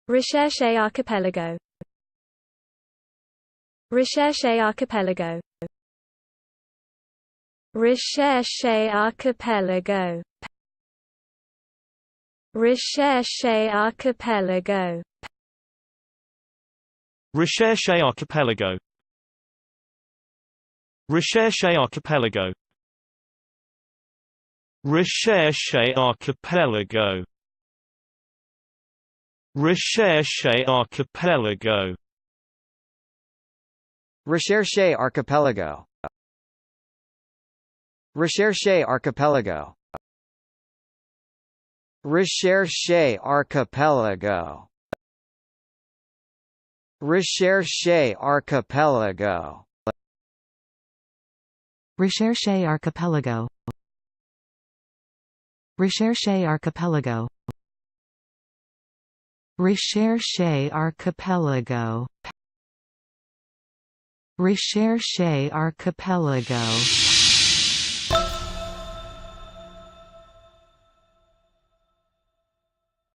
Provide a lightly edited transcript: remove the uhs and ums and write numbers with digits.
Recherche Archipelago. Recherche Archipelago. Recherche Archipelago. Recherche Archipelago. Recherche Archipelago. Recherche Archipelago. Recherche Archipelago. Recherche Archipelago. Recherche Archipelago. Recherche Archipelago. Recherche Archipelago. Recherche Archipelago. Recherche Archipelago. Recherche Archipelago. Recherche Archipelago. Recherche Archipelago.